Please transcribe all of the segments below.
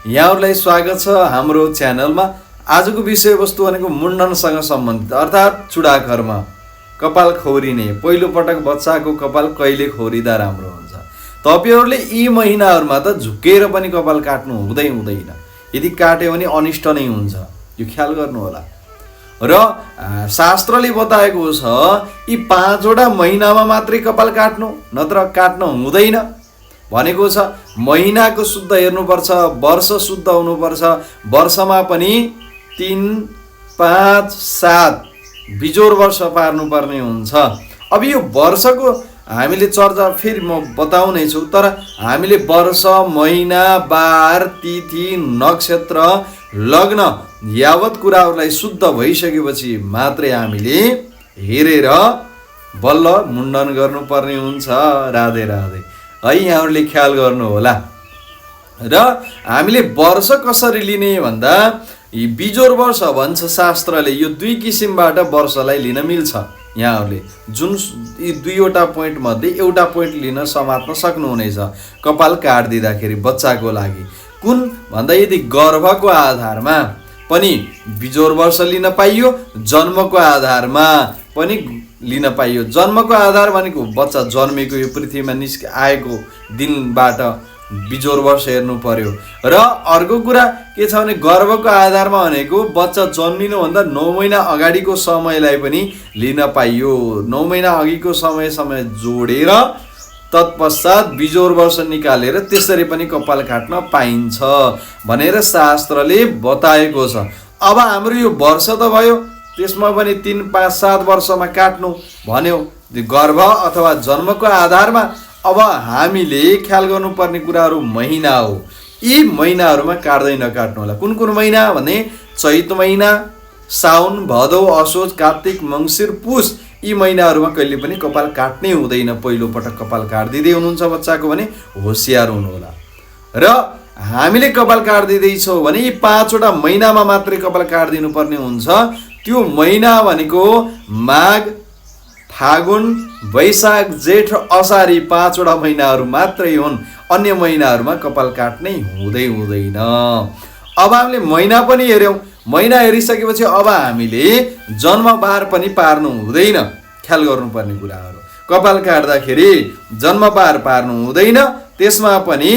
यहाँहरुलाई स्वागत छ हाम्रो च्यानलमा। आजको विषयवस्तु भनेको मुण्डनसँग सम्बन्धित अर्थात् चुडाखर्म, कपाल खौरिने। पहिलो पटक बच्चाको कपाल कहिले खौरिदा राम्रो हुन्छ? तपाईहरुले यी महिनाहरुमा त झुकेर पनि कपाल काट्नु हुँदैन। यदि काट्यो भने अनिष्ट नै हुन्छ, यो ख्याल गर्नु होला। र शास्त्रले बताएको छ यी 5 वटा महिनामा मात्रै कपाल काट्नु, नत्र काट्न हुँदैन भनेको छ। महिनाको शुद्ध हेर्नुपर्छ, वर्ष शुद्ध हुनुपर्छ। वर्षमा पनि 3, 5, 7 बिजोर वर्ष पार्नुपर्ने हुन्छ। अब यो वर्षको हामीले चर्चा फेरि म बताउनै छु, तर हामीले वर्ष, महिना, बार, तिथि, नक्षत्र, लग्न यावत कुराहरूलाई शुद्ध भइसकेपछि मात्रै हामीले हेरेर बल्ल मुण्डन गर्नुपर्ने हुन्छ। राधे राधे है, यहाँहरूले ख्याल गर्नु होला। र हामीले वर्ष कसरी लिने भन्दा यी बिजोर वर्ष भन्छ शास्त्रले। यो 2 किसिमबाट वर्षलाई लिन मिल्छ। यहाँहरूले जुन यी 2 वटा पोइन्ट मध्ये एउटा पोइन्ट लिन समात्न सक्नुहुनेछ कपाल काट्दिँदाखेरि बच्चाको लागि। कुन भन्दा यदि गर्भको आधारमा पनि बिजोर वर्ष लिन पाइयो, जन्मको आधारमा पनि लिन पाइयो। जन्मको आधार भनेको बच्चा जन्मेको यो पृथ्वीमा आएको दिनबाट बिजोर वर्ष हेर्नु पर्यो। र अर्को कुरा के छ भने गर्भको आधारमा भनेको बच्चा जन्मिनुभन्दा 9 महिना अगाडिको समयलाई पनि लिन पाइयो। 9 महिना अघिको समय जोडेर तत्पश्चात बिजोर वर्ष निकालेर त्यसरी पनि कपाल काट्न पाइन्छ भनेर शास्त्रले बताएको छ। अब हाम्रो यो वर्ष त भयो, त्यसमा पनि 3, 5, 7 वर्षमा काट्नु भन्यो गर्भ अथवा जन्मको आधारमा। अब हामीले ख्याल गर्नुपर्ने कुराहरू महिना हो। यी महिनाहरूमा काट्दै नकाट्नु होला। कुन कुन महिना भने चैत महिना, साउन, भदौ, असोज, कार्तिक, मङ्सिर, पुष। यी महिनाहरूमा कहिले पनि कपाल काट्नै हुँदैन। पहिलो पटक कपाल काट्दिँदै हुनुहुन्छ बच्चाको भने होसियार हुनु होला। र हामीले कपाल काट्दिँदैछौँ भने यी 5 वटा महिनामा मात्रै कपाल काट्दिनु पर्ने हुन्छ। त्यो महिना भनेको माघ, फागुन, वैशाख, जेठ, असारी 5 वटा महिनाहरू मात्रै हुन्। अन्य महिनाहरूमा कपाल काट्नै हुँदैन। अब हामीले महिना पनि हेर्यौँ। महिना हेरिसकेपछि अब हामीले जन्मबार पनि पार्नु हुँदैन। ख्याल गर्नुपर्ने कुराहरू, कपाल काट्दाखेरि जन्मबार पार्नु हुँदैन। त्यसमा पनि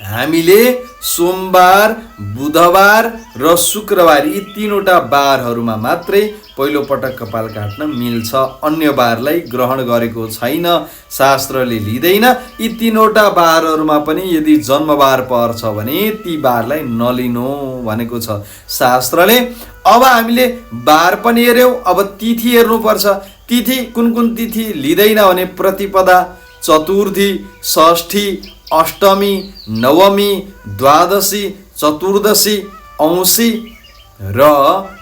हामीले सोमबार, बुधबार र शुक्रबार यी 3 वटा बारहरूमा मात्रै पहिलो पटक कपाल काट्न मिल्छ। अन्य बारलाई ग्रहण गरेको छैन, शास्त्रले लिँदैन। यी 3 वटा बारहरूमा पनि यदि जन्मबार पर्छ भने ती बारलाई नलिनु भनेको छ शास्त्रले। अब हामीले बार पनि हेर्यौँ। अब तिथि हेर्नुपर्छ। तिथि कुन तिथि लिँदैन भने प्रतिपदा, चतुर्थी, षष्ठी, अष्टमी, नवमी, द्वादशी, चतुर्दशी, औँसी र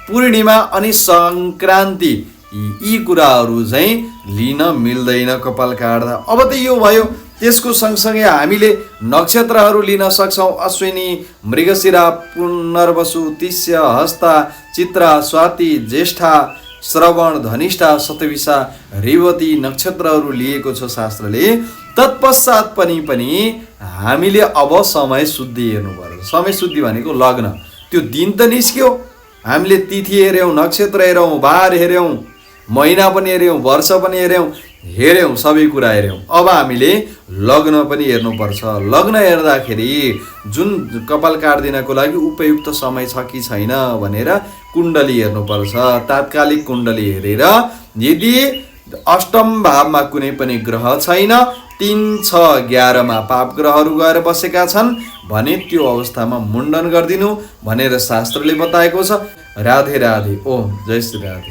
पूर्णिमा अनि सङ्क्रान्ति। यी कुराहरू चाहिँ लिन मिल्दैन कपाल काट्दा। अब त यो भयो। त्यसको सँगसँगै हामीले नक्षत्रहरू लिन सक्छौँ। अश्विनी, मृगशिरा, पुनर्वसु, तिष्य, हस्ता, चित्रा, स्वाति, ज्येष्ठा, श्रवण, धनिष्ठा, शतभिषा, रेवती नक्षत्रहरू लिएको छ शास्त्रले। तत्पश्चात पनि हामीले अब समय शुद्धि हेर्नु पर्छ। समय शुद्धि भनेको लग्न। त्यो दिन त निस्क्यो, हामीले तिथि हेऱ्यौँ, नक्षत्र हेऱ्यौँ, बार हेऱ्यौँ, महिना पनि हेऱ्यौँ, वर्ष पनि हेऱ्यौँ, सबै कुरा हेऱ्यौँ। अब हामीले लग्न पनि हेर्नुपर्छ। लग्न हेर्दाखेरि जुन कपाल काट्दिनको लागि उपयुक्त समय छ कि छैन भनेर कुण्डली हेर्नुपर्छ। तात्कालिक कुण्डली हेरेर यदि अष्टम भावमा कुनै पनि ग्रह छैन, 3, 6, 11 मा पाप ग्रहहरू गएर बसेका छन् भने त्यो अवस्थामा मुण्डन गरिदिनु भनेर शास्त्रले बताएको छ। राधे राधे। ओम जय श्री राधे।